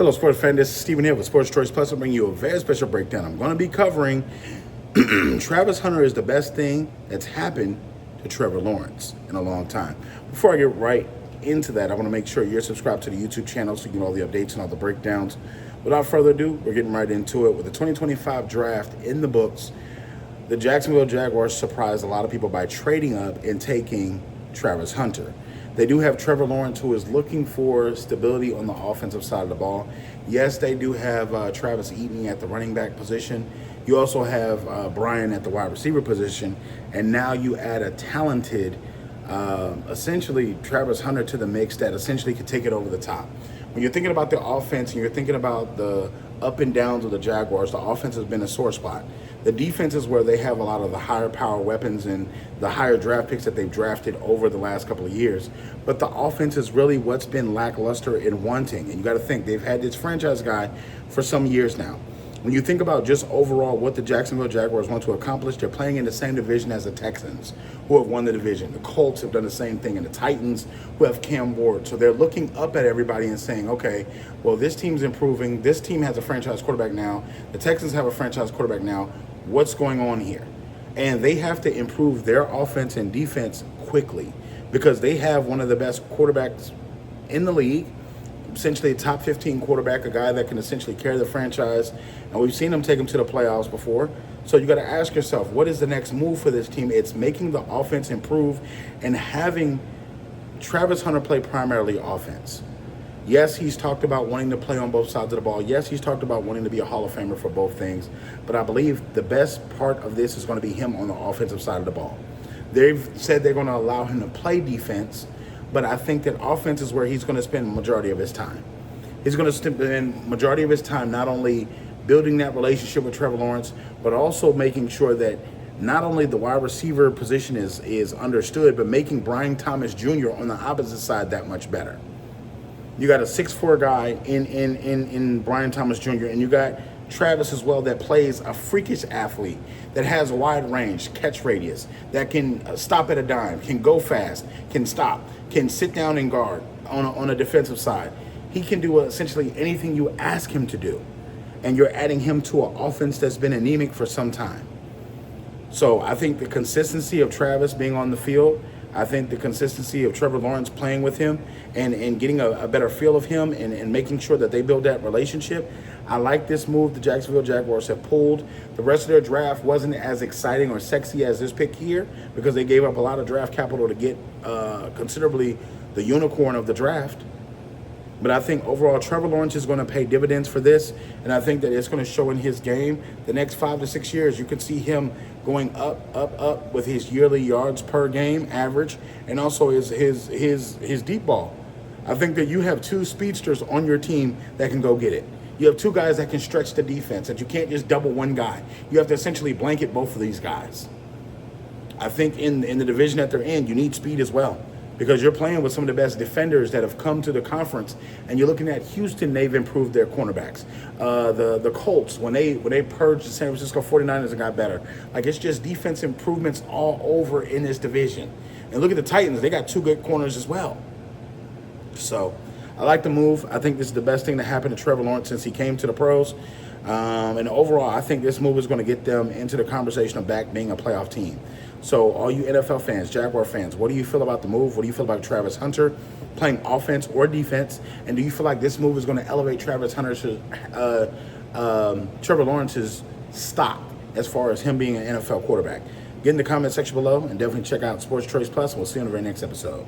Hello, sports fan. This is Stephen here with Sports Choice Plus. I'm bringing you a very special breakdown. I'm going to be covering Travis Hunter is the best thing that's happened to Trevor Lawrence in a long time. Before I get right into that, I want to make sure you're subscribed to the YouTube channel so you get all the updates and all the breakdowns. Without further ado, we're getting right into it. With the 2025 draft in the books, the Jacksonville Jaguars surprised a lot of people by trading up and taking Travis Hunter. They do have Trevor Lawrence, who is looking for stability on the offensive side of the ball. Yes, they do have Travis Etienne at the running back position. You also have Brian at the wide receiver position. And now you add a talented, essentially, Travis Hunter to the mix that essentially could take it over the top. When you're thinking about the offense and you're thinking about the up and downs of the Jaguars, the offense has been a sore spot. The defense is where they have a lot of the higher power weapons and the higher draft picks that they've drafted over the last couple of years. But the offense is really what's been lackluster and wanting. And you got to think, they've had this franchise guy for some years now. When you think about just overall what the Jacksonville Jaguars want to accomplish, they're playing in the same division as the Texans, who have won the division. The Colts have done the same thing, and the Titans, who have Cam Ward. So they're looking up at everybody and saying, okay, well, this team's improving. This team has a franchise quarterback now. The Texans have a franchise quarterback now. What's going on here? And they have to improve their offense and defense quickly because they have one of the best quarterbacks in the league, essentially a top 15 quarterback, a guy that can essentially carry the franchise. And we've seen them take them to the playoffs before. So you got to ask yourself, what is the next move for this team? It's making the offense improve and having Travis Hunter play primarily offense. Yes, he's talked about wanting to play on both sides of the ball. Yes, he's talked about wanting to be a Hall of Famer for both things. But I believe the best part of this is going to be him on the offensive side of the ball. They've said they're going to allow him to play defense, but I think that offense is where he's going to spend the majority of his time. He's going to spend the majority of his time not only building that relationship with Trevor Lawrence, but also making sure that not only the wide receiver position is understood, but making Brian Thomas Jr. on the opposite side that much better. You got a 6'4" guy in Brian Thomas Jr., and you got Travis as well that plays a freakish athlete that has a wide range, catch radius, that can stop at a dime, can go fast, can stop, can sit down and guard on a defensive side. He can do essentially anything you ask him to do, and you're adding him to an offense that's been anemic for some time. So I think the consistency of Travis being on the field, I think the consistency of Trevor Lawrence playing with him and getting a better feel of him and making sure that they build that relationship. I like this move the Jacksonville Jaguars have pulled. The rest of their draft wasn't as exciting or sexy as this pick here because they gave up a lot of draft capital to get considerably the unicorn of the draft. But I think overall Trevor Lawrence is going to pay dividends for this, and I think that it's going to show in his game the next 5 to 6 years. You could see him going up with his yearly yards per game average, and also his deep ball. I think that you have two speedsters on your team that can go get it. You have two guys that can stretch the defense, that you can't just double one guy. You have to essentially blanket both of these guys. I think in the division that they're in, you need speed as well, because you're playing with some of the best defenders that have come to the conference. And you're looking at Houston, they've improved their cornerbacks. The Colts, when they purged the San Francisco 49ers and got better. Like, it's just defense improvements all over in this division. And look at the Titans, they got two good corners as well. So I like the move. I think this is the best thing to happen to Trevor Lawrence since he came to the pros. And overall, I think this move is going to get them into the conversation of back being a playoff team. So all you NFL fans, Jaguar fans, what do you feel about the move? What do you feel about Travis Hunter playing offense or defense? And do you feel like this move is going to elevate Trevor Lawrence's stock as far as him being an NFL quarterback? Get in the comment section below and definitely check out Sports Choice Plus. We'll see you on the very next episode.